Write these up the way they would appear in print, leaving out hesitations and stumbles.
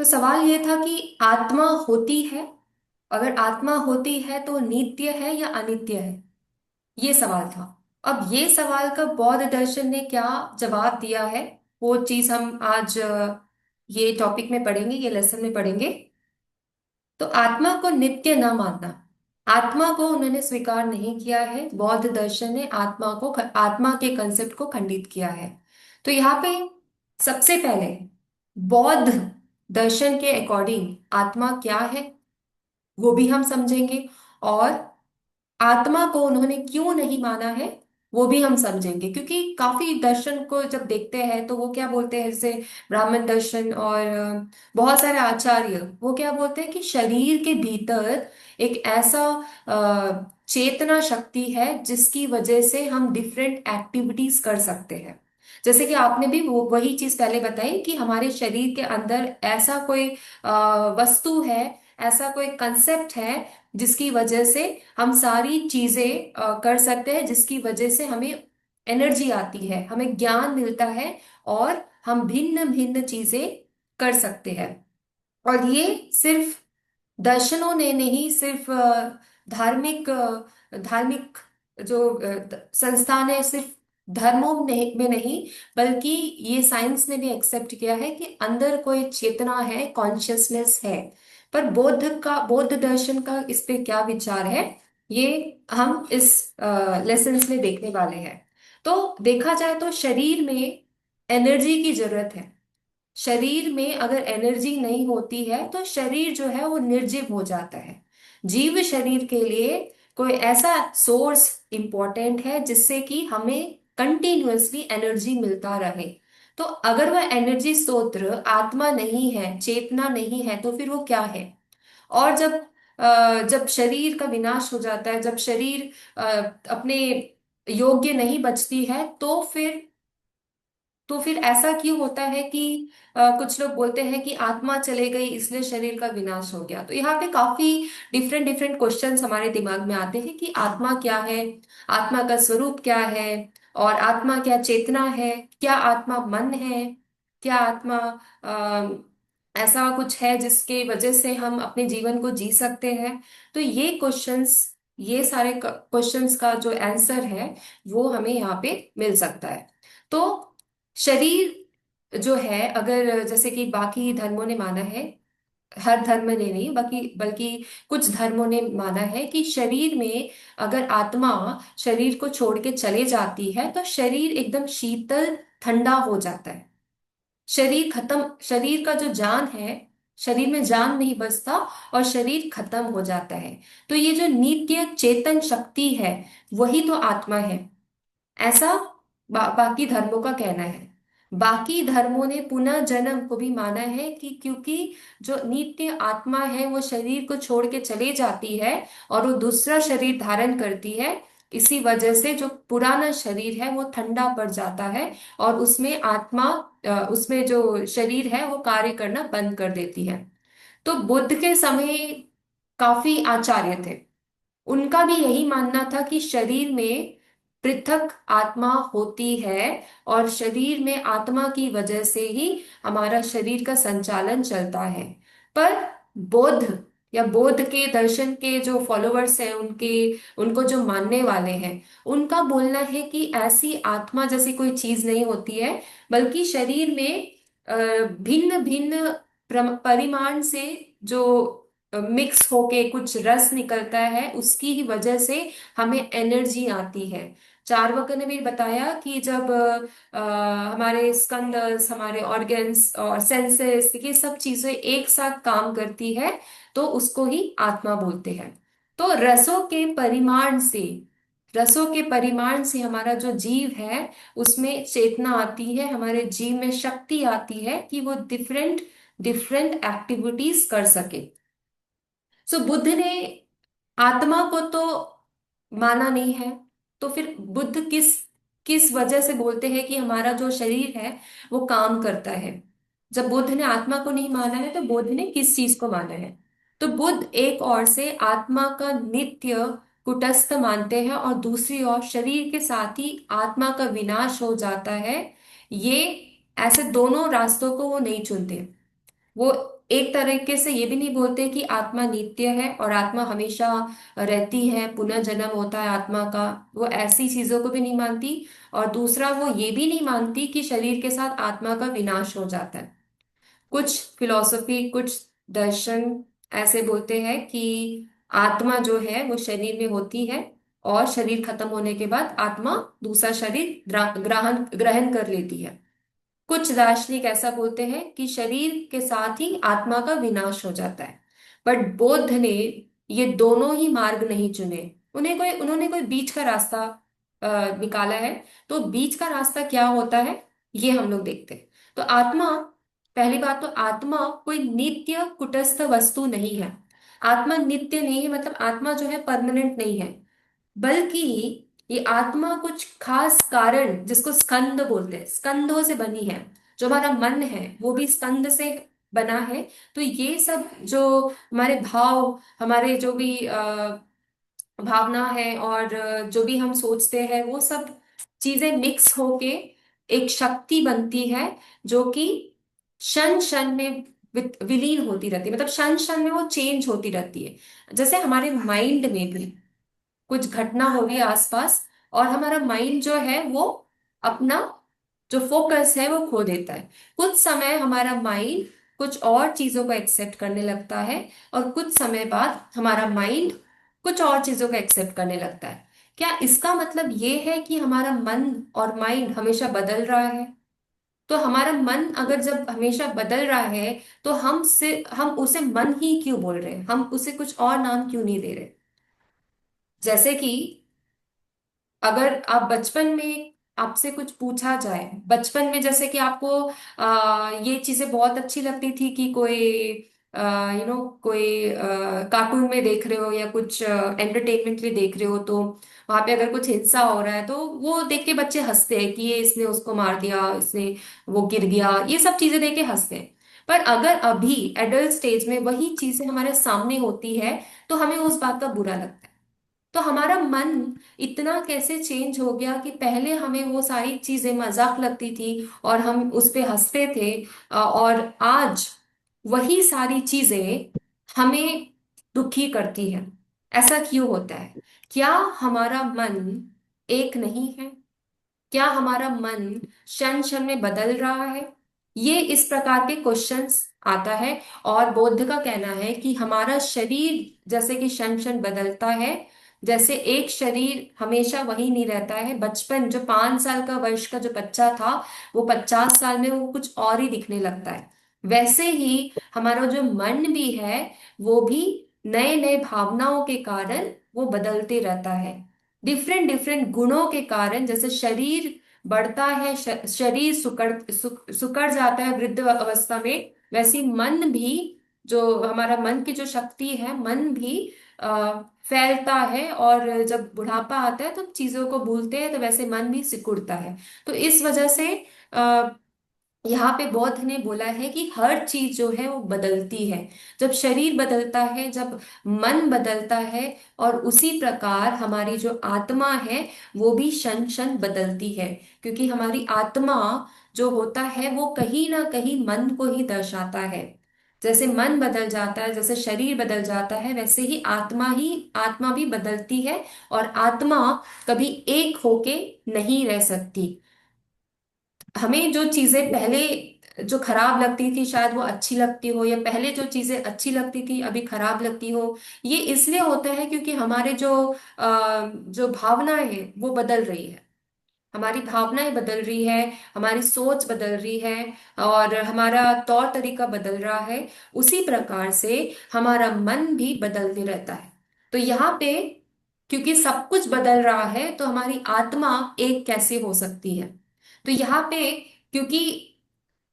तो सवाल ये था कि आत्मा होती है। अगर आत्मा होती है तो नित्य है या अनित्य है, ये सवाल था। अब ये सवाल का बौद्ध दर्शन ने क्या जवाब दिया है, वो चीज हम आज ये टॉपिक में पढ़ेंगे, ये लेसन में पढ़ेंगे। तो आत्मा को नित्य न मानना, आत्मा को उन्होंने स्वीकार नहीं किया है। बौद्ध दर्शन ने आत्मा के कंसेप्ट को खंडित किया है। तो यहाँ पे सबसे पहले बौद्ध दर्शन के अकॉर्डिंग आत्मा क्या है वो भी हम समझेंगे, और आत्मा को उन्होंने क्यों नहीं माना है वो भी हम समझेंगे। क्योंकि काफी दर्शन को जब देखते हैं तो वो क्या बोलते हैं, जैसे ब्राह्मण दर्शन और बहुत सारे आचार्य वो क्या बोलते हैं कि शरीर के भीतर एक ऐसा चेतना शक्ति है जिसकी वजह से हम डिफरेंट एक्टिविटीज कर सकते हैं। जैसे कि आपने भी वो वही चीज पहले बताई कि हमारे शरीर के अंदर ऐसा कोई वस्तु है, ऐसा कोई कंसेप्ट है जिसकी वजह से हम सारी चीजें कर सकते हैं, जिसकी वजह से हमें एनर्जी आती है, हमें ज्ञान मिलता है, और हम भिन्न भिन्न चीजें कर सकते हैं। और ये सिर्फ दर्शनों ने नहीं, सिर्फ धार्मिक जो संस्थान है, सिर्फ धर्मों में नहीं, बल्कि ये साइंस ने भी एक्सेप्ट किया है कि अंदर कोई चेतना है, कॉन्शियसनेस है। पर बौद्ध दर्शन का इस पे क्या विचार है, ये हम इस लेसन्स में देखने वाले हैं। तो देखा जाए तो शरीर में एनर्जी की जरूरत है। शरीर में अगर एनर्जी नहीं होती है तो शरीर जो है वो निर्जीव हो जाता है। जीव शरीर के लिए कोई ऐसा सोर्स इंपॉर्टेंट है जिससे कि हमें कंटिन्यूअसली एनर्जी मिलता रहे। तो अगर वह एनर्जी स्रोत आत्मा नहीं है, चेतना नहीं है, तो फिर वो क्या है? और जब शरीर का विनाश हो जाता है, जब शरीर अ, अपने योग्य नहीं बचती है, तो फिर ऐसा क्यों होता है कि कुछ लोग बोलते हैं कि आत्मा चले गई इसलिए शरीर का विनाश हो गया। तो यहाँ पे काफी डिफरेंट डिफरेंट क्वेश्चंस हमारे दिमाग में आते हैं कि आत्मा क्या है, आत्मा का स्वरूप क्या है, और आत्मा क्या चेतना है, क्या आत्मा मन है, क्या आत्मा ऐसा कुछ है जिसके वजह से हम अपने जीवन को जी सकते हैं। तो ये सारे क्वेश्चंस का जो आंसर है वो हमें यहाँ पे मिल सकता है। तो शरीर जो है, अगर जैसे कि बाकी धर्मों ने माना है, हर धर्म ने नहीं, बाकी बल्कि कुछ धर्मों ने माना है कि शरीर में अगर आत्मा शरीर को छोड़ के चले जाती है तो शरीर एकदम शीतल ठंडा हो जाता है। शरीर खत्म, शरीर का जो जान है, शरीर में जान नहीं बचता और शरीर खत्म हो जाता है। तो ये जो नित्य चेतन शक्ति है वही तो आत्मा है, ऐसा बाकी धर्मों का कहना है। बाकी धर्मों ने पुनः जन्म को भी माना है कि क्योंकि जो नित्य आत्मा है वो शरीर को छोड़ के चली जाती है और वो दूसरा शरीर धारण करती है, इसी वजह से जो पुराना शरीर है वो ठंडा पड़ जाता है, और उसमें जो शरीर है वो कार्य करना बंद कर देती है। तो बुद्ध के समय काफी आचार्य थे, उनका भी यही मानना था कि शरीर में पृथक आत्मा होती है, और शरीर में आत्मा की वजह से ही हमारा शरीर का संचालन चलता है। पर बौद्ध या बौद्ध के दर्शन के जो फॉलोअर्स हैं, उनको जो मानने वाले हैं, उनका बोलना है कि ऐसी आत्मा जैसी कोई चीज नहीं होती है, बल्कि शरीर में भिन्न भिन्न परिमाण से जो मिक्स होके कुछ रस निकलता है, उसकी ही वजह से हमें एनर्जी आती है। चार्वाक ने भी बताया कि जब हमारे स्कंद, हमारे ऑर्गन्स और सेंसेस, ये सब चीजें एक साथ काम करती है तो उसको ही आत्मा बोलते हैं। तो रसों के परिमाण से हमारा जो जीव है उसमें चेतना आती है, हमारे जीव में शक्ति आती है कि वो डिफरेंट डिफरेंट एक्टिविटीज कर सके। सो बुद्ध ने आत्मा को तो माना नहीं है। तो फिर बुद्ध किस किस वजह से बोलते हैं कि हमारा जो शरीर है वो काम करता है? जब बुद्ध ने आत्मा को नहीं माना है तो बुद्ध ने किस चीज को माना है? तो बुद्ध एक ओर से आत्मा का नित्य कुटस्थ मानते हैं और दूसरी ओर शरीर के साथ ही आत्मा का विनाश हो जाता है। ये ऐसे दोनों रास्तों को वो नहीं चुनते। वो एक तरीके से ये भी नहीं बोलते कि आत्मा नित्य है और आत्मा हमेशा रहती है, पुनः जन्म होता है आत्मा का, वो ऐसी चीजों को भी नहीं मानती। और दूसरा, वो ये भी नहीं मानती कि शरीर के साथ आत्मा का विनाश हो जाता है। कुछ फिलॉसफी, कुछ दर्शन ऐसे बोलते हैं कि आत्मा जो है वो शरीर में होती है, और शरीर खत्म होने के बाद आत्मा दूसरा शरीर ग्रहण ग्रहण कर लेती है। कुछ दार्शनिक ऐसा बोलते हैं कि शरीर के साथ ही आत्मा का विनाश हो जाता है। बट बौद्ध ने ये दोनों ही मार्ग नहीं चुने। उन्होंने कोई बीच का रास्ता निकाला है। तो बीच का रास्ता क्या होता है, ये हम लोग देखते हैं। तो आत्मा, पहली बात तो आत्मा कोई नित्य कुटस्थ वस्तु नहीं है। आत्मा नित्य नहीं है, मतलब आत्मा जो है परमानेंट नहीं है। बल्कि ये आत्मा कुछ खास कारण, जिसको स्कंद बोलते हैं, स्कंदों से बनी है। जो हमारा मन है वो भी स्कंद से बना है। तो ये सब जो हमारे भाव, हमारे जो भी भावना है, और जो भी हम सोचते हैं, वो सब चीजें मिक्स होके एक शक्ति बनती है, जो कि क्षण क्षण में विलीन होती रहती है। मतलब क्षण क्षण में वो चेंज होती रहती है। जैसे हमारे माइंड में भी कुछ घटना हो गई आसपास, और हमारा माइंड जो है वो अपना जो फोकस है वो खो देता है। कुछ समय हमारा माइंड कुछ और चीजों को एक्सेप्ट करने लगता है, और कुछ समय बाद हमारा माइंड कुछ और चीजों को एक्सेप्ट करने लगता है। क्या इसका मतलब ये है कि हमारा मन और माइंड हमेशा बदल रहा है? तो हमारा मन अगर जब हमेशा बदल रहा है, तो हम उसे मन ही क्यों बोल रहे हैं? हम उसे कुछ और नाम क्यों नहीं दे रहे? जैसे कि अगर आप बचपन में, आपसे कुछ पूछा जाए बचपन में, जैसे कि आपको ये चीजें बहुत अच्छी लगती थी कि कोई कोई कार्टून में देख रहे हो या कुछ एंटरटेनमेंट में देख रहे हो, तो वहां पे अगर कुछ हिंसा हो रहा है तो वो देख के बच्चे हंसते हैं कि ये इसने उसको मार दिया, इसने वो गिर गया, ये सब चीजें देख के हंसते हैं। पर अगर अभी एडल्ट स्टेज में वही चीजें हमारे सामने होती है, तो हमें उस बात का बुरा लगता है। तो हमारा मन इतना कैसे चेंज हो गया कि पहले हमें वो सारी चीजें मजाक लगती थी और हम उस पे हंसते थे, और आज वही सारी चीजें हमें दुखी करती है। ऐसा क्यों होता है? क्या हमारा मन एक नहीं है? क्या हमारा मन क्षण क्षण में बदल रहा है? ये इस प्रकार के क्वेश्चंस आता है। और बौद्ध का कहना है कि हमारा शरीर जैसे कि क्षण क्षण बदलता है, जैसे एक शरीर हमेशा वही नहीं रहता है। बचपन, जो 5 साल का, वर्ष का जो बच्चा था, वो 50 साल में वो कुछ और ही दिखने लगता है। वैसे ही हमारा जो मन भी है, वो भी नए नए भावनाओं के कारण वो बदलते रहता है। डिफरेंट डिफरेंट गुणों के कारण, जैसे शरीर बढ़ता है, शरीर सुकड़ जाता है वृद्ध अवस्था में, वैसे मन भी, जो हमारा मन की जो शक्ति है, मन भी फैलता है। और जब बुढ़ापा आता है तो चीजों को भूलते हैं, तो वैसे मन भी सिकुड़ता है। तो इस वजह से यहाँ पे बौद्ध ने बोला है कि हर चीज जो है वो बदलती है। जब शरीर बदलता है, जब मन बदलता है, और उसी प्रकार हमारी जो आत्मा है वो भी क्षण क्षण बदलती है। क्योंकि हमारी आत्मा जो होता है वो कहीं ना कहीं मन को ही दर्शाता है। जैसे मन बदल जाता है, जैसे शरीर बदल जाता है, वैसे ही आत्मा भी बदलती है। और आत्मा कभी एक होके नहीं रह सकती। हमें जो चीजें पहले जो खराब लगती थी, शायद वो अच्छी लगती हो, या पहले जो चीजें अच्छी लगती थी अभी खराब लगती हो। ये इसलिए होता है क्योंकि हमारे जो भावनाएं हैं वो बदल रही है। हमारी भावनाएं बदल रही है, हमारी सोच बदल रही है, और हमारा तौर तरीका बदल रहा है। उसी प्रकार से हमारा मन भी बदलते रहता है। तो यहाँ पे, क्योंकि सब कुछ बदल रहा है, तो हमारी आत्मा एक कैसे हो सकती है? तो यहाँ पे, क्योंकि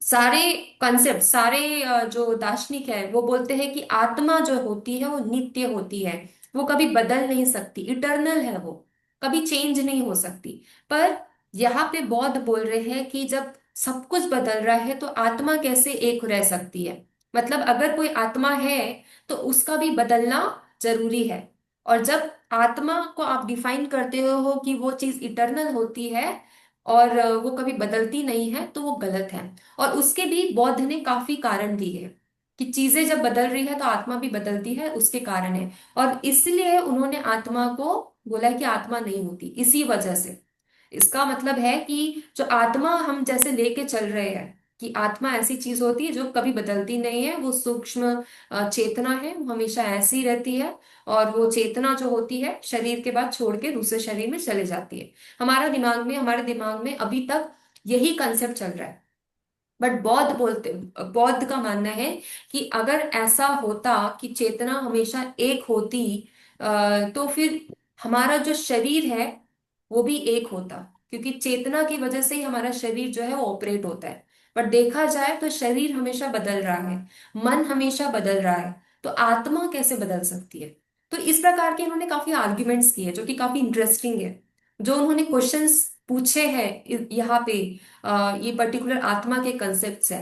सारे कॉन्सेप्ट, सारे जो दार्शनिक है वो बोलते हैं कि आत्मा जो होती है वो नित्य होती है, वो कभी बदल नहीं सकती, इटर्नल है वो, कभी चेंज नहीं हो सकती। पर यहाँ पे बौद्ध बोल रहे हैं कि जब सब कुछ बदल रहा है तो आत्मा कैसे एक रह सकती है? मतलब अगर कोई आत्मा है तो उसका भी बदलना जरूरी है। और जब आत्मा को आप डिफाइन करते हो कि वो चीज इटर्नल होती है और वो कभी बदलती नहीं है, तो वो गलत है। और उसके भी बौद्ध ने काफी कारण दिए हैं। कि चीजें जब बदल रही है तो आत्मा भी बदलती है, उसके कारण है। और इसलिए उन्होंने आत्मा को बोला कि आत्मा नहीं होती, इसी वजह से। इसका मतलब है कि जो आत्मा हम जैसे लेके चल रहे हैं कि आत्मा ऐसी चीज होती है जो कभी बदलती नहीं है, वो सूक्ष्म चेतना है, वो हमेशा ऐसी रहती है। और वो चेतना जो होती है शरीर के बाद छोड़ के दूसरे शरीर में चले जाती है। हमारे दिमाग में अभी तक यही कंसेप्ट चल रहा है। बट बौद्ध का मानना है कि अगर ऐसा होता कि चेतना हमेशा एक होती, तो फिर हमारा जो शरीर है वो भी एक होता, क्योंकि चेतना की वजह से ही हमारा शरीर जो है वो ऑपरेट होता है। पर देखा जाए तो शरीर हमेशा बदल रहा है, मन हमेशा बदल रहा है, तो आत्मा कैसे बदल सकती है? तो इस प्रकार के इन्होंने काफी आर्ग्यूमेंट्स किए जो कि काफी इंटरेस्टिंग है। जो उन्होंने क्वेश्चंस पूछे हैं यहाँ पे, ये पर्टिकुलर आत्मा के कंसेप्ट्स है,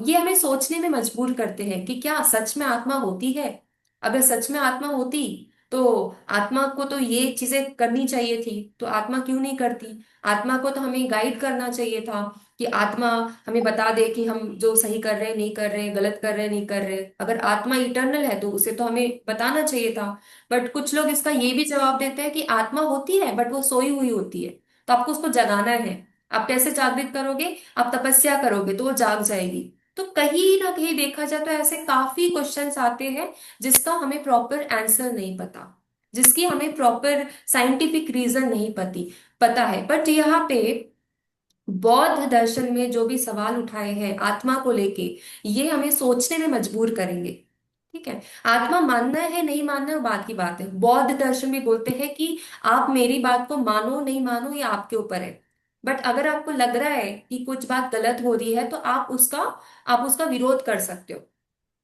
ये हमें सोचने में मजबूर करते हैं कि क्या सच में आत्मा होती है? अगर सच में आत्मा होती तो आत्मा को तो ये चीजें करनी चाहिए थी, तो आत्मा क्यों नहीं करती? आत्मा को तो हमें गाइड करना चाहिए था कि आत्मा हमें बता दे कि हम जो सही कर रहे हैं नहीं कर रहे, गलत कर रहे हैं नहीं कर रहे। अगर आत्मा इटर्नल है तो उसे तो हमें बताना चाहिए था। बट कुछ लोग इसका ये भी जवाब देते हैं कि आत्मा होती है बट वो सोई हुई होती है, तो आपको उसको जगाना है। आप कैसे जागृत करोगे? आप तपस्या करोगे तो वो जाग जाएगी। तो कहीं ना कहीं देखा जाए तो ऐसे काफी क्वेश्चंस आते हैं जिसका हमें प्रॉपर आंसर नहीं पता, जिसकी हमें प्रॉपर साइंटिफिक रीजन नहीं पता है। बट यहाँ पे बौद्ध दर्शन में जो भी सवाल उठाए हैं आत्मा को लेके, ये हमें सोचने में मजबूर करेंगे। ठीक है, आत्मा मानना है नहीं मानना वो बात की बात है। बौद्ध दर्शन भी बोलते हैं कि आप मेरी बात को मानो नहीं मानो ये आपके ऊपर है। बट अगर आपको लग रहा है कि कुछ बात गलत हो रही है तो आप उसका विरोध कर सकते हो।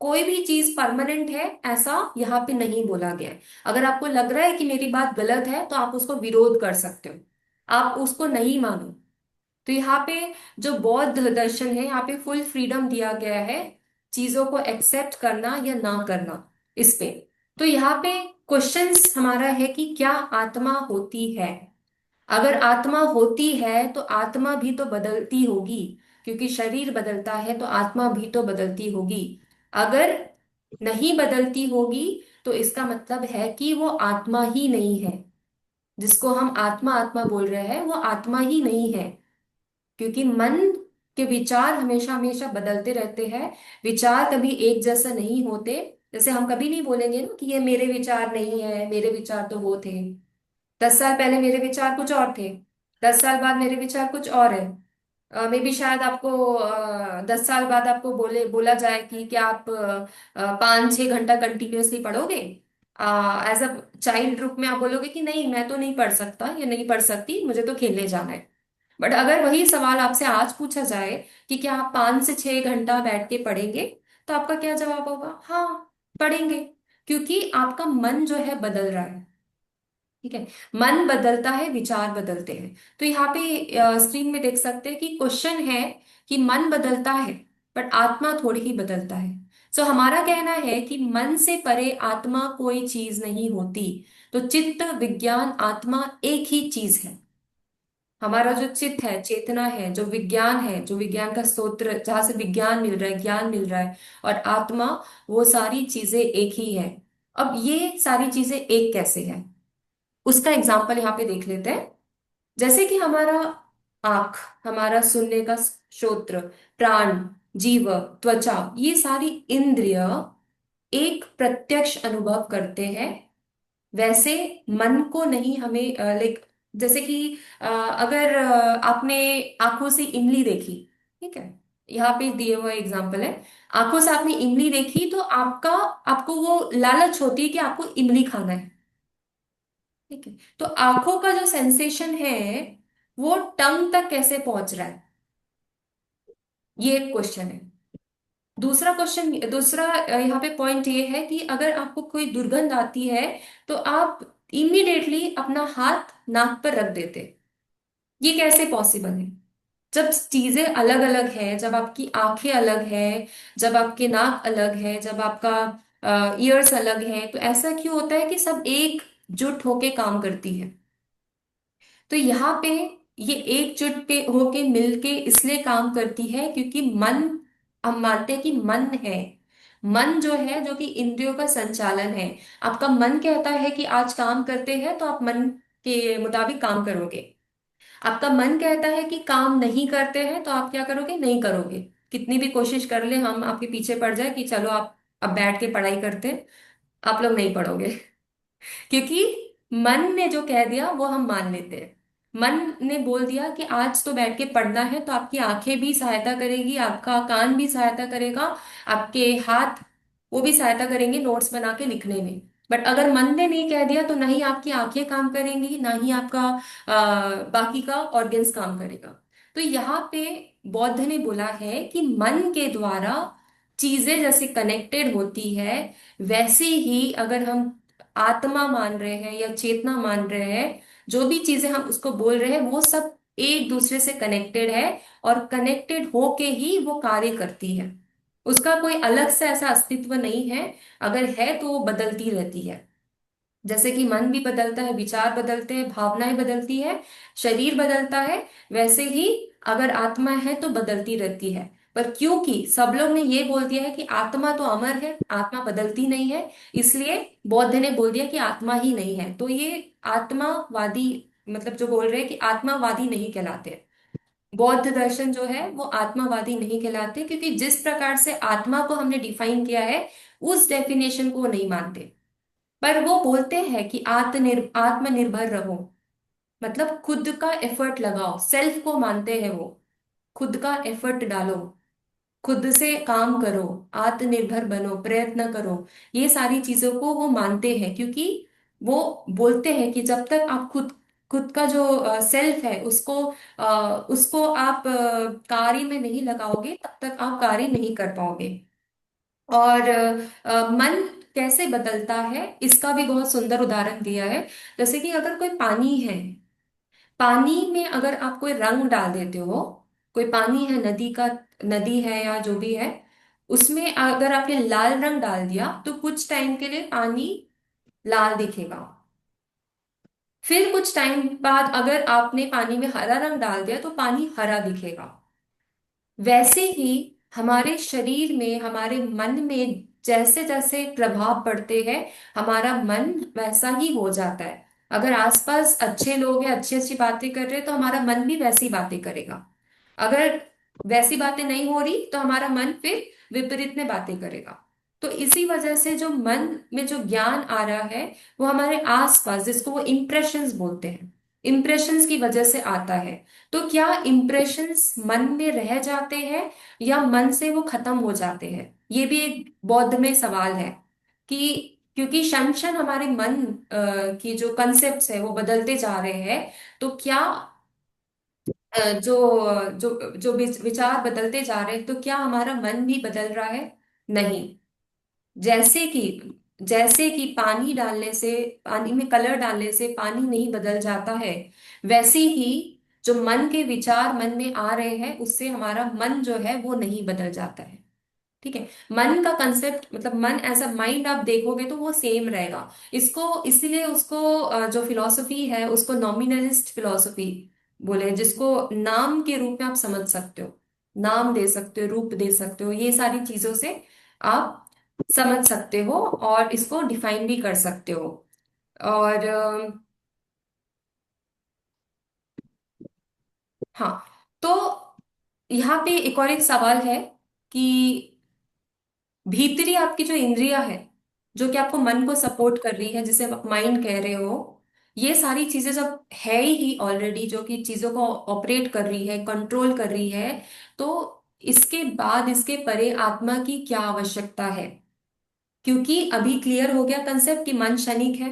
कोई भी चीज परमानेंट है ऐसा यहाँ पे नहीं बोला गया है। अगर आपको लग रहा है कि मेरी बात गलत है तो आप उसको विरोध कर सकते हो, आप उसको नहीं मानो। तो यहाँ पे जो बौद्ध दर्शन है, यहाँ पे फुल फ्रीडम दिया गया है चीजों को एक्सेप्ट करना या ना करना, इस पे। तो यहाँ पे क्वेश्चंस हमारा है कि क्या आत्मा होती है? अगर आत्मा होती है तो आत्मा भी तो बदलती होगी, क्योंकि शरीर बदलता है तो आत्मा भी तो बदलती होगी। अगर नहीं बदलती होगी तो इसका मतलब है कि वो आत्मा ही नहीं है। जिसको हम आत्मा आत्मा बोल रहे हैं वो आत्मा ही नहीं है, क्योंकि मन के विचार हमेशा हमेशा बदलते रहते हैं। विचार कभी एक जैसा नहीं होते। जैसे हम कभी नहीं बोलेंगे ना कि ये मेरे विचार नहीं है, मेरे विचार तो वो थे। 10 साल पहले मेरे विचार कुछ और थे, 10 साल बाद मेरे विचार कुछ और है। मे बी शायद आपको 10 साल बाद आपको बोला जाए कि क्या आप 5-6 घंटा कंटिन्यूअसली पढ़ोगे? एज अ चाइल्ड ग्रुप में आप बोलोगे कि नहीं मैं तो नहीं पढ़ सकता या नहीं पढ़ सकती, मुझे तो खेलने जाना है। बट अगर वही सवाल आपसे आज पूछा जाए कि क्या आप 5 से 6 घंटा बैठ के पढ़ेंगे, तो आपका क्या जवाब होगा? हाँ, पढ़ेंगे। क्योंकि आपका मन जो है बदल रहा है। ठीक है, मन बदलता है, विचार बदलते हैं। तो यहाँ पे स्क्रीन में देख सकते हैं कि क्वेश्चन है कि मन बदलता है बट आत्मा थोड़ी ही बदलता है। सो हमारा कहना है कि मन से परे आत्मा कोई चीज नहीं होती। तो चित्त विज्ञान आत्मा एक ही चीज है। हमारा जो चित्त है, चेतना है, जो विज्ञान है, जो विज्ञान का स्रोत्र जहां से विज्ञान मिल रहा है, ज्ञान मिल रहा है, और आत्मा, वो सारी चीजें एक ही है। अब ये सारी चीजें एक कैसे है, उसका एग्जाम्पल यहाँ पे देख लेते हैं। जैसे कि हमारा आंख, हमारा सुनने का श्रोत्र, प्राण, जीव, त्वचा, ये सारी इंद्रिय एक प्रत्यक्ष अनुभव करते हैं। वैसे मन को नहीं हमें लाइक, जैसे कि अगर आपने आंखों से इमली देखी, ठीक है, यहाँ पे दिए हुआ एग्जांपल है। आंखों से आपने इमली देखी तो आपको वो लालच होती है कि आपको इमली खाना है। ठीक है, तो आंखों का जो सेंसेशन है वो टंग तक कैसे पहुंच रहा है, ये एक क्वेश्चन है। दूसरा यहाँ पे पॉइंट ये है कि अगर आपको कोई दुर्गंध आती है तो आप इमीडिएटली अपना हाथ नाक पर रख देते। ये कैसे पॉसिबल है? जब चीजें अलग अलग है, जब आपकी आंखें अलग है, जब आपके नाक अलग है, जब आपका ईयर्स अलग है, तो ऐसा क्यों होता है कि सब एक जुट होके काम करती है? तो यहाँ पे ये एकजुट पे होके मिलके इसलिए काम करती है क्योंकि मन, हम मानते हैं कि मन है, मन जो है, जो कि इंद्रियों का संचालन है। आपका मन कहता है कि आज काम करते हैं, तो आप मन के मुताबिक काम करोगे। आपका मन कहता है कि काम नहीं करते हैं, तो आप क्या करोगे? नहीं करोगे। कितनी भी कोशिश कर ले, हम आपके पीछे पड़ जाए कि चलो आप अब बैठ के पढ़ाई करते हैं, आप लोग नहीं पढ़ोगे। क्योंकि मन ने जो कह दिया वो हम मान लेते हैं। मन ने बोल दिया कि आज तो बैठ के पढ़ना है, तो आपकी आंखें भी सहायता करेगी, आपका कान भी सहायता करेगा, आपके हाथ वो भी सहायता करेंगे नोट्स बना के लिखने में। बट अगर मन ने नहीं कह दिया, तो ना ही आपकी आंखें काम करेंगी, ना ही आपका बाकी का ऑर्गन्स काम करेगा। तो यहाँ पे बौद्ध ने बोला है कि मन के द्वारा चीजें जैसे कनेक्टेड होती है, वैसे ही अगर हम आत्मा मान रहे हैं या चेतना मान रहे हैं, जो भी चीजें हम उसको बोल रहे हैं वो सब एक दूसरे से कनेक्टेड है, और कनेक्टेड होके ही वो कार्य करती है। उसका कोई अलग से ऐसा अस्तित्व नहीं है। अगर है तो वो बदलती रहती है। जैसे कि मन भी बदलता है, विचार बदलते हैं, भावनाएं बदलती है, शरीर बदलता है, वैसे ही अगर आत्मा है तो बदलती रहती है। पर क्योंकि सब लोग ने ये बोल दिया है कि आत्मा तो अमर है, आत्मा बदलती नहीं है, इसलिए बौद्ध ने बोल दिया कि आत्मा ही नहीं है। तो ये आत्मावादी, मतलब जो बोल रहे हैं कि आत्मावादी नहीं कहलाते। बौद्ध दर्शन जो है वो आत्मावादी नहीं कहलाते, क्योंकि जिस प्रकार से आत्मा को हमने डिफाइन किया है, उस डेफिनेशन को वो नहीं मानते। पर वो बोलते हैं कि आत्मनिर्भर रहो, मतलब खुद का एफर्ट लगाओ, सेल्फ को मानते हैं वो। खुद का एफर्ट डालो, खुद से काम करो, आत्मनिर्भर बनो, प्रयत्न करो। ये सारी चीजों को वो मानते हैं, क्योंकि वो बोलते हैं कि जब तक आप खुद खुद का जो सेल्फ है उसको आप कार्य में नहीं लगाओगे, तब तक आप कार्य नहीं कर पाओगे। और मन कैसे बदलता है, इसका भी बहुत सुंदर उदाहरण दिया है। जैसे कि अगर कोई पानी है, पानी में अगर आप कोई रंग डाल देते हो, कोई पानी है, नदी का, नदी है या जो भी है, उसमें अगर आपने लाल रंग डाल दिया, तो कुछ टाइम के लिए पानी लाल दिखेगा। फिर कुछ टाइम बाद अगर आपने पानी में हरा रंग डाल दिया, तो पानी हरा दिखेगा। वैसे ही हमारे शरीर में, हमारे मन में जैसे जैसे प्रभाव पड़ते हैं, हमारा मन वैसा ही हो जाता है। अगर आसपास अच्छे लोग हैं, अच्छी अच्छी बातें कर रहे हैं, तो हमारा मन भी वैसी बातें करेगा। अगर वैसी बातें नहीं हो रही, तो हमारा मन फिर विपरीत में बातें करेगा। तो इसी वजह से जो मन में जो ज्ञान आ रहा है, वो हमारे आसपास, जिसको वो इम्प्रेशंस बोलते हैं, इम्प्रेशंस की वजह से आता है। तो क्या इम्प्रेशंस मन में रह जाते हैं, या मन से वो खत्म हो जाते हैं? ये भी एक बौद्ध में सवाल है। कि क्योंकि क्षण क्षण हमारे मन की जो कंसेप्ट है वो बदलते जा रहे हैं, तो क्या जो जो जो विचार बदलते जा रहे हैं, तो क्या हमारा मन भी बदल रहा है? नहीं। जैसे कि जैसे कि पानी डालने से, पानी में कलर डालने से पानी नहीं बदल जाता है, वैसे ही जो मन के विचार मन में आ रहे हैं, उससे हमारा मन जो है वो नहीं बदल जाता है। ठीक है। मन का कंसेप्ट, मतलब मन एज अ माइंड आप देखोगे तो वो सेम रहेगा। इसको इसीलिए उसको जो फिलॉसफी है उसको नॉमिनलिस्ट फिलॉसफी बोले, जिसको नाम के रूप में आप समझ सकते हो, नाम दे सकते हो, रूप दे सकते हो, ये सारी चीजों से आप समझ सकते हो और इसको डिफाइन भी कर सकते हो। और हाँ, तो यहाँ पे एक और एक सवाल है कि भीतरी आपकी जो इंद्रियां है, जो कि आपको मन को सपोर्ट कर रही है, जिसे आप माइंड कह रहे हो, ये सारी चीजें जब है ही ऑलरेडी, जो कि चीजों को ऑपरेट कर रही है, कंट्रोल कर रही है, तो इसके बाद इसके परे आत्मा की क्या आवश्यकता है? क्योंकि अभी क्लियर हो गया कंसेप्ट कि मन क्षणिक है।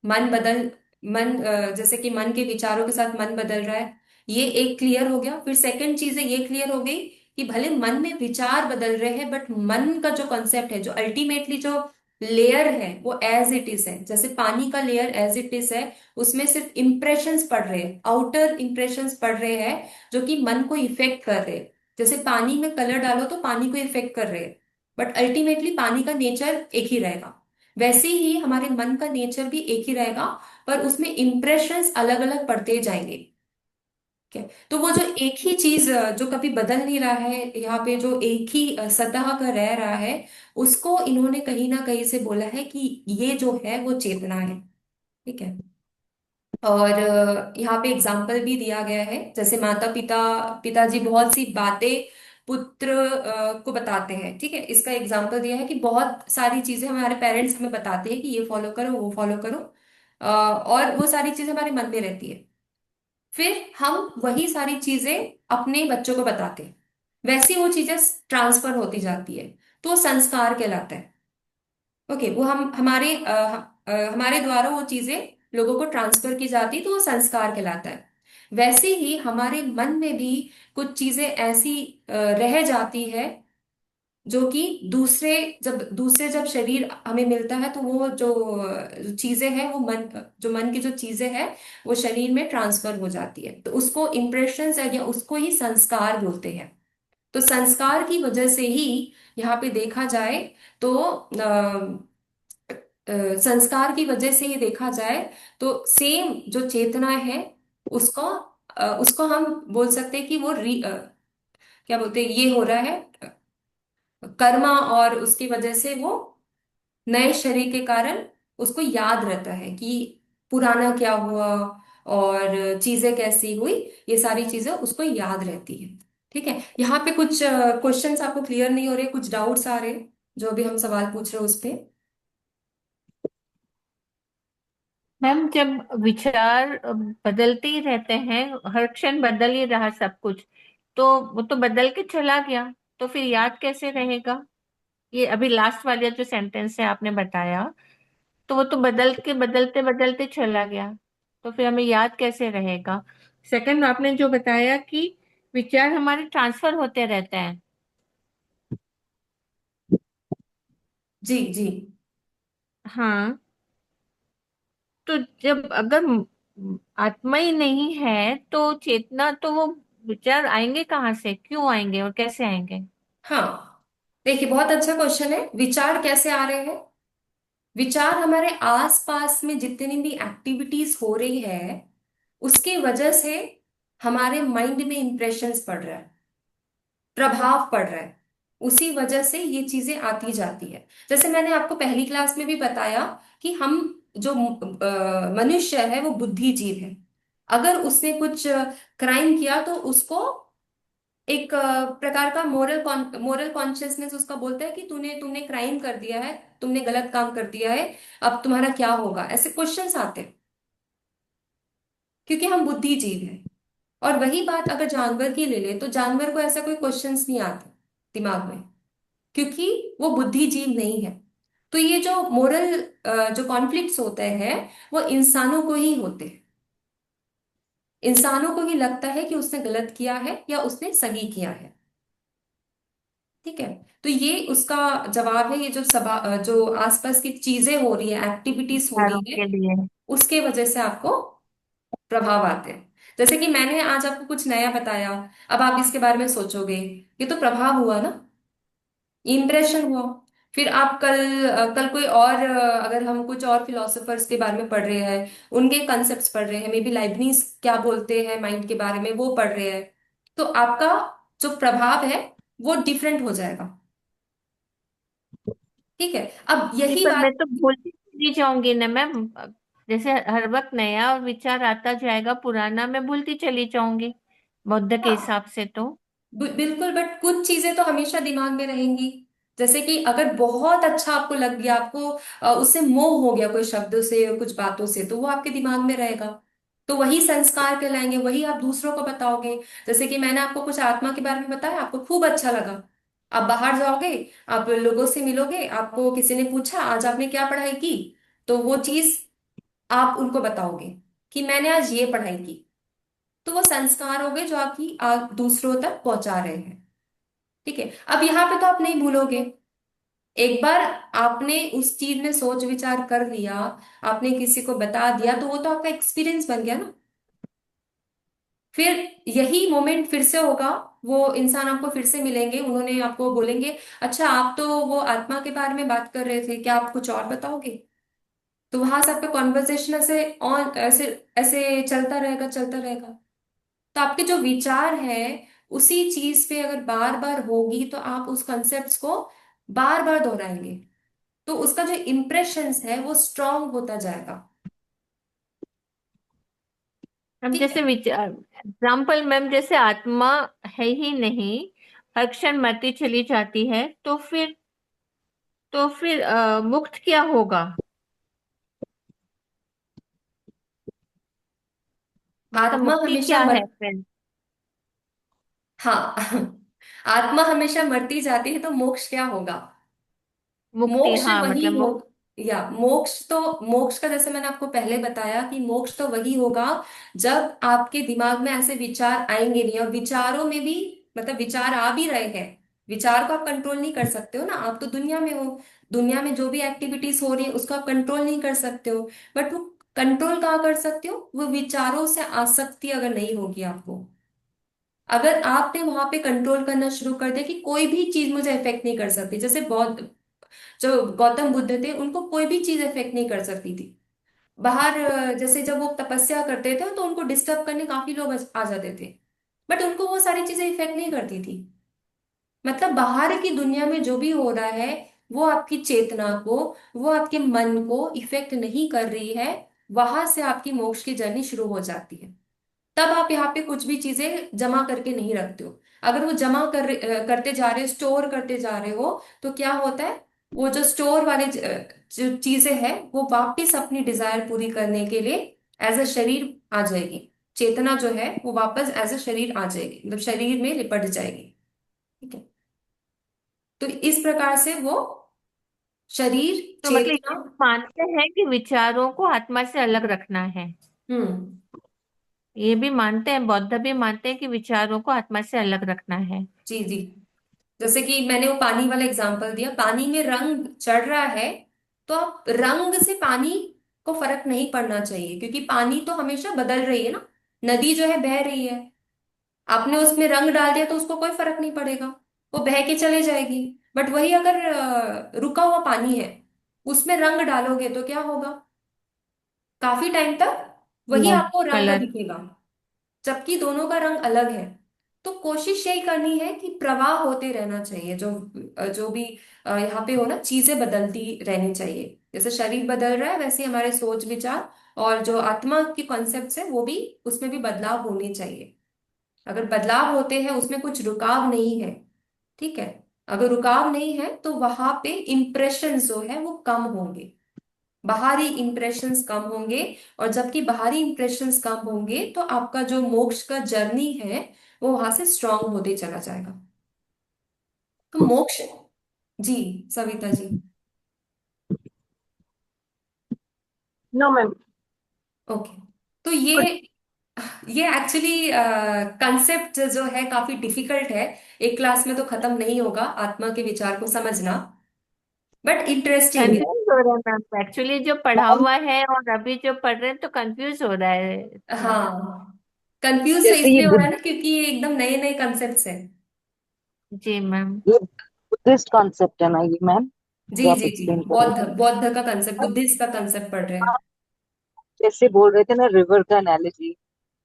मन बदल मन जैसे कि मन के विचारों के साथ मन बदल रहा है, ये एक क्लियर हो गया। फिर सेकंड चीज है, ये क्लियर हो गई कि भले मन में विचार बदल रहे हैं, बट मन का जो कॉन्सेप्ट है, जो अल्टीमेटली जो लेयर है, वो एज इट इज है। जैसे पानी का लेयर एज इट इज है, उसमें सिर्फ इंप्रेशंस पड़ रहे हैं, आउटर इंप्रेशंस पड़ रहे हैं, जो कि मन को इफेक्ट कर रहे हैं। जैसे पानी में कलर डालो तो पानी को इफेक्ट कर रहे हैं, बट अल्टीमेटली पानी का नेचर एक ही रहेगा। वैसे ही हमारे मन का नेचर भी एक ही रहेगा, पर उसमें इंप्रेशंस अलग अलग पड़ते जाएंगे। ठीक है। तो वो जो एक ही चीज जो कभी बदल नहीं रहा है, यहाँ पे जो एक ही सतह का रह रहा है, उसको इन्होंने कहीं ना कहीं से बोला है कि ये जो है वो चेतना है। ठीक है। और यहाँ पे एग्जाम्पल भी दिया गया है, जैसे माता पिता, पिताजी बहुत सी बातें पुत्र को बताते हैं। ठीक है, इसका एग्जाम्पल दिया है कि बहुत सारी चीजें हमारे पेरेंट्स हमें बताते हैं कि ये फॉलो करो, वो फॉलो करो, और वो सारी चीजें हमारे मन में रहती है। फिर हम वही सारी चीजें अपने बच्चों को बताते हैं, वैसी वो चीजें ट्रांसफर होती जाती है, तो वो संस्कार कहलाता है। ओके, वो हम हमारे द्वारा वो चीजें लोगों को ट्रांसफर की जाती है, तो वो संस्कार कहलाता है। वैसे ही हमारे मन में भी कुछ चीजें ऐसी रह जाती है, जो कि दूसरे जब शरीर हमें मिलता है, तो वो जो चीजें हैं वो जो मन की जो चीजें हैं वो शरीर में ट्रांसफर हो जाती है, तो उसको इम्प्रेशंस या उसको ही संस्कार बोलते हैं। तो संस्कार की वजह से ही यहाँ पे देखा जाए तो संस्कार की वजह से ही देखा जाए तो सेम जो चेतना है, उसको हम बोल सकते हैं कि वो क्या बोलते हैं, ये हो रहा है कर्मा, और उसकी वजह से वो नए शरीर के कारण उसको याद रहता है कि पुराना क्या हुआ और चीजें कैसी हुई, ये सारी चीजें उसको याद रहती है। ठीक है, यहाँ पे कुछ क्वेश्चंस आपको क्लियर नहीं हो रहे, कुछ डाउट्स आ रहे हैं जो भी हम सवाल पूछ रहे हैं उस पे। मैम, जब विचार बदलते ही रहते हैं, हर क्षण बदल ही रहा सब कुछ, तो वो तो बदल के चला गया, तो फिर याद कैसे रहेगा? ये अभी लास्ट वाला जो सेंटेंस है आपने बताया, तो वो तो बदल के बदलते बदलते चला गया, तो फिर हमें याद कैसे रहेगा? सेकंड, आपने जो बताया कि विचार हमारे ट्रांसफर होते रहते हैं। जी जी। हाँ, तो जब अगर आत्मा ही नहीं है तो चेतना, तो वो विचार आएंगे कहाँ से, क्यों आएंगे और कैसे आएंगे? हाँ, देखिए बहुत अच्छा क्वेश्चन है, विचार कैसे आ रहे हैं। विचार हमारे आसपास में जितनी भी एक्टिविटीज हो रही है उसकी वजह से हमारे माइंड में इंप्रेशंस पड़ रहा है, प्रभाव पड़ रहा है, उसी वजह से ये चीजें आती जाती है। जैसे मैंने आपको पहली क्लास में भी बताया कि हम जो मनुष्य है वो बुद्धिजीव है। अगर उसने कुछ क्राइम किया तो उसको एक प्रकार का मोरल कॉन्शियसनेस उसका बोलता है कि तूने तुमने क्राइम कर दिया है, तुमने गलत काम कर दिया है, अब तुम्हारा क्या होगा, ऐसे क्वेश्चंस आते हैं, क्योंकि हम बुद्धिजीव हैं। और वही बात अगर जानवर की ले ले तो जानवर को ऐसा कोई क्वेश्चंस नहीं आते दिमाग में, क्योंकि वो बुद्धिजीव नहीं है। तो ये जो मोरल जो कॉन्फ्लिक्ट्स होते हैं वो इंसानों को ही होते हैं। इंसानों को ही लगता है कि उसने गलत किया है या उसने सही किया है। ठीक है, तो ये उसका जवाब है। ये जो जो आसपास की चीजें हो रही है, एक्टिविटीज हो विचारों रही है, के लिए। उसके वजह से आपको प्रभाव आते हैं। जैसे कि मैंने आज आपको कुछ नया बताया, अब आप इसके बारे में सोचोगे, ये तो प्रभाव हुआ ना, इम्प्रेशन हुआ। फिर आप कल कोई और अगर हम कुछ और फिलोसोफर्स के बारे में पढ़ रहे हैं, उनके कंसेप्ट्स पढ़ रहे हैं, मे बी लाइबनिज क्या बोलते हैं माइंड के बारे में वो पढ़ रहे हैं, तो आपका जो प्रभाव है वो डिफरेंट हो जाएगा। ठीक है, अब जी, यही पर मैं बात। तो भूलती चली जाऊंगी ना मैम। जैसे हर वक्त नया विचार आता जाएगा, पुराना मैं भूलती चली जाऊंगी बौद्ध के हाँ, हिसाब से तो। बिल्कुल, बट कुछ चीजें तो हमेशा दिमाग में रहेंगी। जैसे कि अगर बहुत अच्छा आपको लग गया, आपको उससे मोह हो गया कोई शब्दों से कुछ बातों से, तो वो आपके दिमाग में रहेगा, तो वही संस्कार कहलाएंगे, वही आप दूसरों को बताओगे। जैसे कि मैंने आपको कुछ आत्मा के बारे में बताया, आपको खूब अच्छा लगा, आप बाहर जाओगे, आप लोगों से मिलोगे, आपको किसी ने पूछा आज आपने क्या पढ़ाई की, तो वो चीज आप उनको बताओगे कि मैंने आज ये पढ़ाई की, तो वो संस्कार हो गए जो आपकी दूसरों तक पहुंचा रहे हैं। ठीक है, अब यहाँ पे तो आप नहीं भूलोगे। एक बार आपने उस चीज में सोच विचार कर लिया, आपने किसी को बता दिया, तो वो तो आपका एक्सपीरियंस बन गया ना। फिर यही मोमेंट फिर से होगा, वो इंसान आपको फिर से मिलेंगे, उन्होंने आपको बोलेंगे अच्छा आप तो वो आत्मा के बारे में बात कर रहे थे, क्या आप कुछ और बताओगे। तो वहां से आपका कॉन्वर्सेशन ऐसे ऑन ऐसे ऐसे चलता रहेगा, चलता रहेगा। तो आपके जो विचार है उसी चीज पे अगर बार बार होगी तो आप उस कंसेप्ट को बार बार दोहराएंगे, तो उसका जो इम्प्रेशंस है वो स्ट्रांग होता जाएगा। हम ठीक जैसे है। विचार एग्जाम्पल मैम, जैसे आत्मा है ही नहीं, हर क्षण मरती चली जाती है, तो फिर मुक्त क्या होगा? मतलब आत्मा मुक्ति हमेशा क्या मर है फिर? हाँ आत्मा हमेशा मरती जाती है तो मोक्ष क्या होगा? मुक्ति, मोक्ष हाँ वही मतलब हो, मुक्ति। या मोक्ष तो, मोक्ष का जैसे मैंने आपको पहले बताया कि मोक्ष तो वही होगा जब आपके दिमाग में ऐसे विचार आएंगे नहीं, और विचारों में भी, मतलब विचार आ भी रहे हैं, विचार को आप कंट्रोल नहीं कर सकते हो ना, आप तो दुनिया में हो, दुनिया में जो भी एक्टिविटीज हो रही है उसका कंट्रोल नहीं कर सकते हो, बट वो कंट्रोल कहाँ कर सकते हो, वो विचारों से आसक्ति अगर नहीं होगी आपको, अगर आपने वहां पे कंट्रोल करना शुरू कर दिया कि कोई भी चीज मुझे इफेक्ट नहीं कर सकती, जैसे बौद्ध, जो गौतम बुद्ध थे उनको कोई भी चीज इफेक्ट नहीं कर सकती थी, बाहर जैसे जब वो तपस्या करते थे तो उनको डिस्टर्ब करने काफी लोग आ जाते थे, बट उनको वो सारी चीजें इफेक्ट नहीं करती थी। मतलब बाहर की दुनिया में जो भी हो रहा है वो आपकी चेतना को, वो आपके मन को इफेक्ट नहीं कर रही है, वहां से आपकी मोक्ष की जर्नी शुरू हो जाती है। तब आप यहाँ पे कुछ भी चीजें जमा करके नहीं रखते हो, अगर वो करते जा रहे हो, स्टोर करते जा रहे हो, तो क्या होता है, वो जो स्टोर वाले जो चीजें हैं वो वापस अपनी डिजायर पूरी करने के लिए एज अ शरीर आ जाएगी, चेतना जो है वो वापस एज अ शरीर आ जाएगी, मतलब शरीर में लिपट जाएगी। ठीक है। तो इस प्रकार से वो शरीर, तो मतलब चेतना। ये मानते हैं कि विचारों को आत्मा से अलग रखना है? हम्म। ये भी मानते हैं, बौद्ध भी मानते हैं कि विचारों को आत्मा से अलग रखना है। जी जी। जैसे कि मैंने वो पानी वाला एग्जांपल दिया, पानी में रंग चढ़ रहा है, तो आप रंग से पानी को फर्क नहीं पड़ना चाहिए, क्योंकि पानी तो हमेशा बदल रही है ना, नदी जो है बह रही है, आपने उसमें रंग डाल दिया तो उसको कोई फर्क नहीं पड़ेगा, वो बह के चले जाएगी। बट वही अगर रुका हुआ पानी है, उसमें रंग डालोगे तो क्या होगा, काफी टाइम तक वही आपको रंग कलर। दिखेगा, जबकि दोनों का रंग अलग है। तो कोशिश यही करनी है कि प्रवाह होते रहना चाहिए, जो जो भी यहाँ पे हो ना, चीजें बदलती रहनी चाहिए, जैसे शरीर बदल रहा है वैसे ही हमारे सोच विचार और जो आत्मा की कॉन्सेप्ट्स है वो भी, उसमें भी बदलाव होने चाहिए। अगर बदलाव होते हैं उसमें कुछ रुकाव नहीं है, ठीक है, अगर रुकाव नहीं है तो वहां पे इंप्रेशन जो है वो कम होंगे, बाहरी इंप्रेशंस कम होंगे, और जबकि बाहरी इंप्रेशंस कम होंगे तो आपका जो मोक्ष का जर्नी है वो वहां से स्ट्रांग होते चला जाएगा। तो मोक्ष, जी Savita ji. No ma'am. Okay. तो ये एक्चुअली कंसेप्ट जो है काफी डिफिकल्ट है, एक क्लास में तो खत्म नहीं होगा आत्मा के विचार को समझना, बट इंटरेस्टिंग है। कंफ्यूज हो रहा है मैम, एक्चुअली जो पढ़ा मैम हुआ है और अभी जो पढ़ रहे हैं तो कंफ्यूज हो रहा है थोड़ा। हाँ, कंफ्यूज तो जैसे इसलिए हो रहा है ना क्योंकि ये एकदम नए नए कंसेप्ट्स हैं। जी मैम। ये बुद्धिस्ट कॉन्सेप्ट है ना ये मैम, जी जो आप जी जी, एक्सप्लेन कर रहे बौद्ध बौद्ध का कंसेप्ट, थे। बुद्धिस्ट का कंसेप्ट पढ़ रहे हैं। आप जैसे बोल रहे थे ना रिवर का एनालॉजी,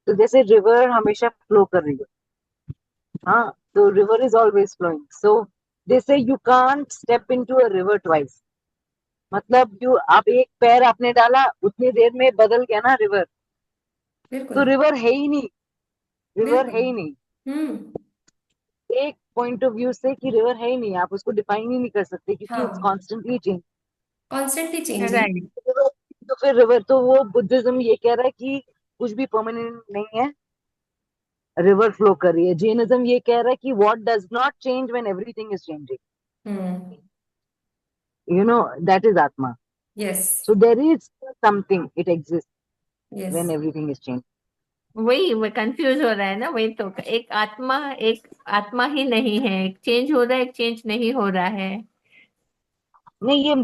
तो जैसे रिवर हमेशा फ्लो कर रही है, हाँ, तो रिवर इज ऑलवेज फ्लोइंग, सो जैसे you can't step into a river twice, मतलब यू आप एक पैर आपने डाला उतनी देर में बदल गया ना रिवर, तो बिल्कुल। रिवर है ही नहीं, रिवर बिल्कुल। है ही नहीं। हम्म। एक पॉइंट ऑफ व्यू से कि रिवर है ही नहीं, आप उसको डिफाइन ही नहीं कर सकते क्योंकि इट्स हाँ, constantly change. Constantly changing. Right. तो फिर रिवर, तो वो बुद्धिज्म ये कह रहा है कि कुछ भी परमानेंट नहीं है, रिवर फ्लो कर रही है। जैनिज्म ये कह रहा है कि what does not change when everything is changing, hmm. You know, that is आत्मा। Yes. So there is something, it exist yes. When everything is change. वही वो कंफ्यूज हो रहा है ना, वही तो, एक आत्मा ही नहीं है, एक चेंज हो रहा है, एक चेंज नहीं हो रहा है। नहीं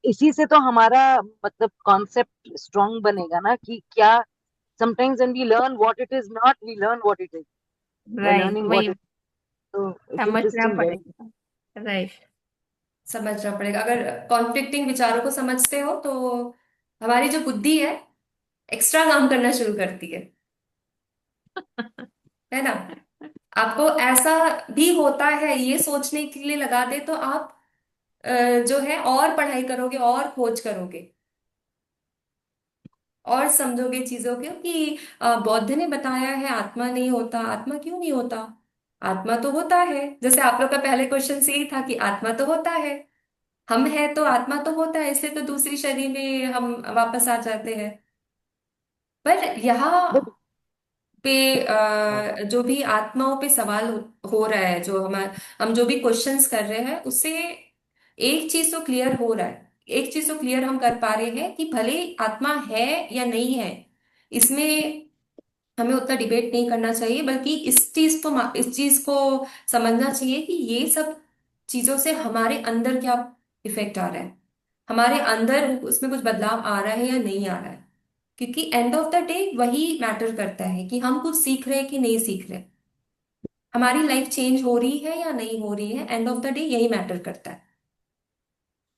इसी से तो हमारा मतलब कॉन्सेप्ट स्ट्रांग बनेगा ना कि क्या, sometimes when we learn what it is not, we learn what it is by right, learning what वही it is. So it's समझना interesting, right? पड़ेगा। राइट। समझना पड़ेगा, अगर कॉन्फ्लिक्टिंग विचारों को समझते हो तो हमारी जो बुद्धि है एक्स्ट्रा काम करना शुरू करती है। है ना। आपको ऐसा भी होता है, ये सोचने के लिए लगा दे तो आप जो है और पढ़ाई करोगे और खोज करोगे और समझोगे चीजों को कि बौद्ध ने बताया है आत्मा नहीं होता। आत्मा क्यों नहीं होता? आत्मा तो होता है। जैसे आप लोग का पहले क्वेश्चन से ही था कि आत्मा तो होता है, हम है तो आत्मा तो होता है, इसलिए तो दूसरी शरीर में हम वापस आ जाते हैं। पर यहाँ बट पे जो भी आत्माओं पे सवाल हो रहा है, जो हम जो भी क्वेश्चंस कर रहे हैं, उससे एक चीज तो क्लियर हो रहा है, एक चीज तो क्लियर हम कर पा रहे हैं कि भले आत्मा है या नहीं है, इसमें हमें उतना डिबेट नहीं करना चाहिए, बल्कि इस चीज को समझना चाहिए कि ये सब चीजों से हमारे अंदर क्या इफेक्ट आ रहा है, हमारे अंदर उसमें कुछ बदलाव आ रहा है या नहीं आ रहा है। क्योंकि एंड ऑफ द डे वही मैटर करता है कि हम कुछ सीख रहे हैं कि नहीं सीख रहे, हमारी लाइफ चेंज हो रही है या नहीं हो रही है, एंड ऑफ द डे यही मैटर करता है।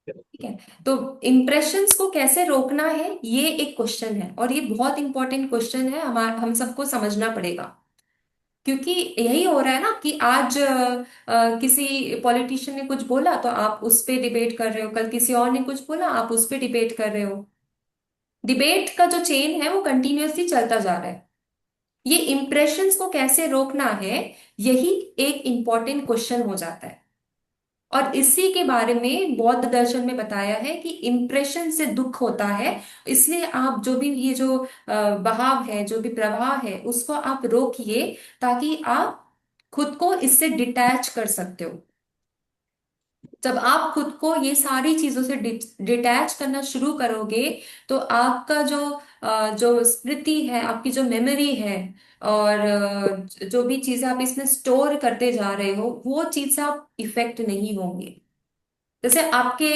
ठीक है। तो इम्प्रेशंस को कैसे रोकना है, ये एक क्वेश्चन है, और ये बहुत इंपॉर्टेंट क्वेश्चन है, हम सबको समझना पड़ेगा। क्योंकि यही हो रहा है ना कि आज किसी पॉलिटिशियन ने कुछ बोला तो आप उस पे डिबेट कर रहे हो, कल किसी और ने कुछ बोला आप उस पे डिबेट कर रहे हो। डिबेट का जो चेन है वो कंटिन्यूअसली चलता जा रहा है। ये इम्प्रेशंस को कैसे रोकना है, यही एक इंपॉर्टेंट क्वेश्चन हो जाता है। और इसी के बारे में बौद्ध दर्शन में बताया है कि इम्प्रेशन से दुख होता है, इसलिए आप जो भी ये जो बहाव है, जो भी प्रवाह है, उसको आप रोकिए, ताकि आप खुद को इससे डिटैच कर सकते हो। जब आप खुद को ये सारी चीजों से डिटैच करना शुरू करोगे, तो आपका जो स्मृति है, आपकी जो मेमोरी है, और जो भी चीजें आप इसमें स्टोर करते जा रहे हो, वो चीज से आप इफेक्ट नहीं होंगे। जैसे आपके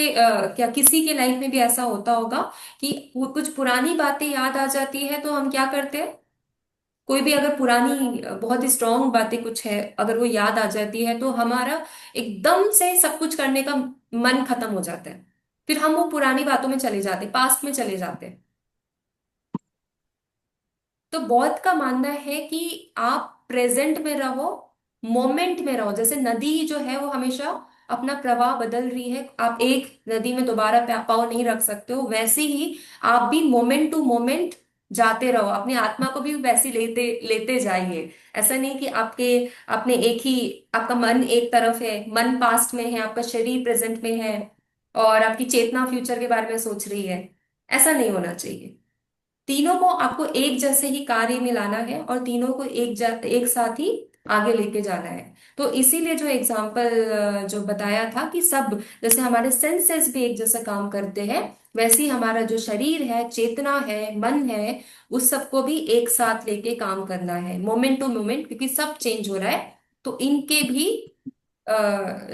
क्या किसी के लाइफ में भी ऐसा होता होगा कि वो कुछ पुरानी बातें याद आ जाती है तो हम क्या करते हैं, कोई भी अगर पुरानी बहुत ही स्ट्रांग बातें कुछ है, अगर वो याद आ जाती है तो हमारा एकदम से सब कुछ करने का मन खत्म हो जाता है। फिर हम वो पुरानी बातों में चले जाते हैं, पास्ट में चले जाते हैं। तो बौद्ध का मानना है कि आप प्रेजेंट में रहो, मोमेंट में रहो। जैसे नदी जो है वो हमेशा अपना प्रवाह बदल रही है, आप एक नदी में दोबारा पाँव नहीं रख सकते हो, वैसे ही आप भी मोमेंट टू मोमेंट जाते रहो, अपनी आत्मा को भी वैसे लेते लेते जाइए। ऐसा नहीं कि आपने एक ही, आपका मन एक तरफ है, मन पास्ट में है, आपका शरीर प्रेजेंट में है, और आपकी चेतना फ्यूचर के बारे में सोच रही है। ऐसा नहीं होना चाहिए। तीनों को आपको एक जैसे ही कार्य में लाना है, और तीनों को एक साथ ही आगे लेके जाना है। तो इसीलिए जो एग्जाम्पल जो बताया था कि सब, जैसे हमारे सेंसेस भी एक जैसा काम करते हैं, वैसे ही हमारा जो शरीर है, चेतना है, मन है, उस सबको भी एक साथ लेके काम करना है, मोमेंट टू मोमेंट, क्योंकि सब चेंज हो रहा है। तो इनके भी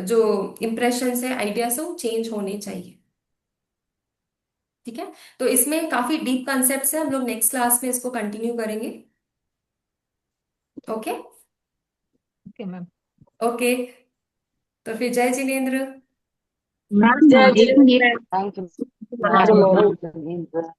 जो इम्प्रेशन है, आइडियाज है, वो चेंज होने चाहिए। ठीक है। तो इसमें काफी डीप कॉन्सेप्ट्स है, हम लोग नेक्स्ट क्लास में इसको कंटिन्यू करेंगे। ओके। Okay ma'am. ओके। तो फिर जय जिनेन्द्र। मैम जय एक जय मिनट थैंक यू बना रही हूँ। मैम।